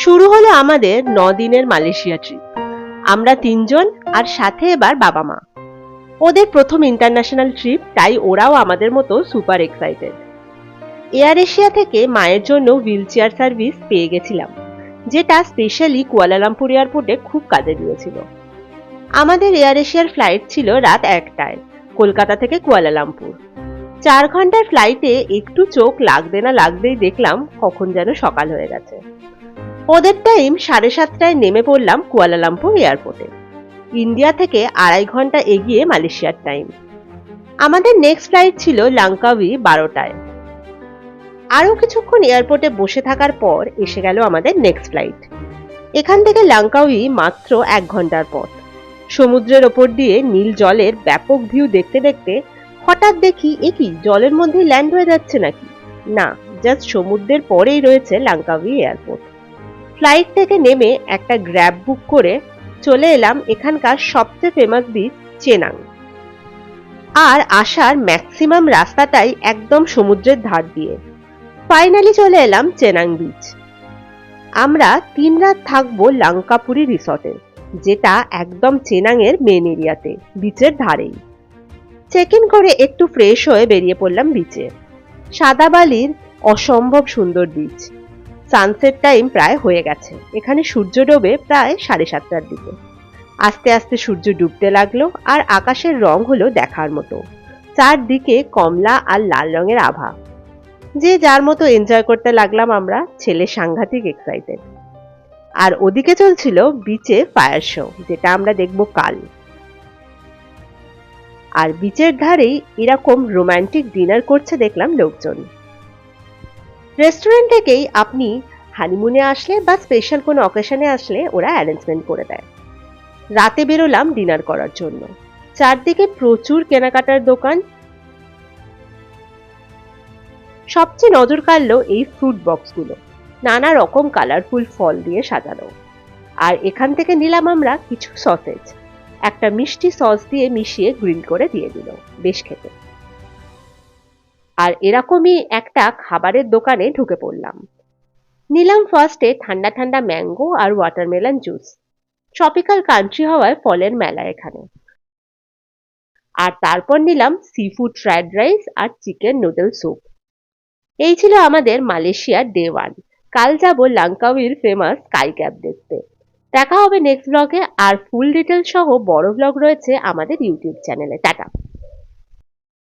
শুরু হলো আমাদের 9 দিনের মালয়েশিয়া ট্রিপ। আমরা 3 জন আর সাথে এবার বাবা মা। ওদের প্রথম ইন্টারন্যাশনাল ট্রিপ, তাই ওরাও আমাদের মতো সুপার এক্সাইটেড। এয়ার এশিয়া থেকে মায়ের জন্য হুইল চেয়ার সার্ভিস পেয়ে গেছিলাম, যেটা স্পেশালি কুয়ালালামপুর এয়ারপোর্টে খুব কাজে দিয়েছিল। আমাদের এয়ার এশিয়ার ফ্লাইট ছিল রাত 1টায় কলকাতা থেকে কুয়ালালামপুর। 4 ঘন্টার ফ্লাইটে একটু চোখ লাগবে না লাগবেই দেখলাম কখন যেন সকাল হয়ে গেছে। ওদের টাইম 7:30টায় নেমে পড়লাম কুয়ালালামপুর এয়ারপোর্টে। ইন্ডিয়া থেকে 2.5 ঘন্টা এগিয়ে মালয়েশিয়ার টাইম। আমাদের নেক্সট ফ্লাইট ছিল লাঙ্কাউই 12টায়। আরো কিছুক্ষণ এয়ারপোর্টে বসে থাকার পর এসে গেল আমাদের নেক্সট ফ্লাইট। এখান থেকে লাঙ্কাউই মাত্র 1 ঘন্টার পথ। সমুদ্রের ওপর দিয়ে নীল জলের ব্যাপক ভিউ দেখতে দেখতে হঠাৎ দেখি কি জলের মধ্যে ল্যান্ড হয়ে যাচ্ছে নাকি? না, জাস্ট সমুদ্রের পরেই রয়েছে লাঙ্কাউই এয়ারপোর্ট। ফ্লাইট থেকে নেমে একটা গ্র্যাব বুক করে চলে এলাম এখানকার সবচেয়ে ফেমাস বিচ চেনাং। আর আসার ম্যাক্সিমাম রাস্তাটাই একদম সমুদ্রের ধার দিয়ে। ফাইনালি চলে এলাম চেনাং বিচ। আমরা 3 রাত থাকবো লাঙ্কাপুরি রিসর্টে, যেটা একদম চেনাং এর মেন এরিয়াতে, বিচের ধারেই। চেক ইন করে একটু ফ্রেশ হয়ে বেরিয়ে পড়লাম বিচে। সাদা বালির অসম্ভব সুন্দর বিচ। সানসেট টাইম প্রায় হয়ে গেছে। এখানে সূর্য ডোবে প্রায় 7:30টার দিকে। আস্তে আস্তে সূর্য ডুবতে লাগলো আর আকাশের রং হলো দেখার মতো। চারদিকে কমলা আর লাল রঙের আভা। যে যার মতো এনজয় করতে লাগলাম আমরা। ছেলে সাংঘাতিক এক্সাইটেড। আর ওদিকে চলছিল বিচে ফায়ার শো, যেটা আমরা দেখব কাল। আর বিচের ধারেই এরকম রোমান্টিক ডিনার করছে দেখলাম লোকজন। রেস্টুরেন্ট থেকেই আপনি হানিমুনে আসলে বা স্পেশাল কোনো অকেশনে আসলে ওরা অ্যারেঞ্জমেন্ট করে দেয়। রাতে বেরোলাম ডিনার করার জন্য। চারদিকে প্রচুর কেনাকাটার দোকান। সবচেয়ে নজর কাড়লো এই ফ্রুট বক্সগুলো, নানা রকম কালারফুল ফল দিয়ে সাজানো। আর এখান থেকে নিলাম আমরা কিছু সসেজ, একটা মিষ্টি সস দিয়ে মিশিয়ে গ্রিল করে দিয়ে দিল, বেশ খেতে। আর এরকমই একটা খাবারের দোকানে ঢুকে পড়লাম। নিলাম ফার্স্টে ঠান্ডা ঠান্ডা ম্যাঙ্গো আর ওয়াটারমেলন জুস। ট্রপিক্যাল কান্ট্রি হওয়ায় ফলের মেলা এখানে। আর তারপর নিলাম সি ফুড ফ্রাইড রাইস আর চিকেন নুডল স্যুপ। এই ছিল আমাদের মালয়েশিয়ার ডে 1। কাল যাব লাঙ্কাউইর ফেমাস স্কাই ক্যাপ দেখতে। দেখা হবে নেক্সট ব্লগে। আর ফুল ডিটেলস সহ বড় ব্লগ রয়েছে আমাদের ইউটিউব চ্যানেলে। টাটা।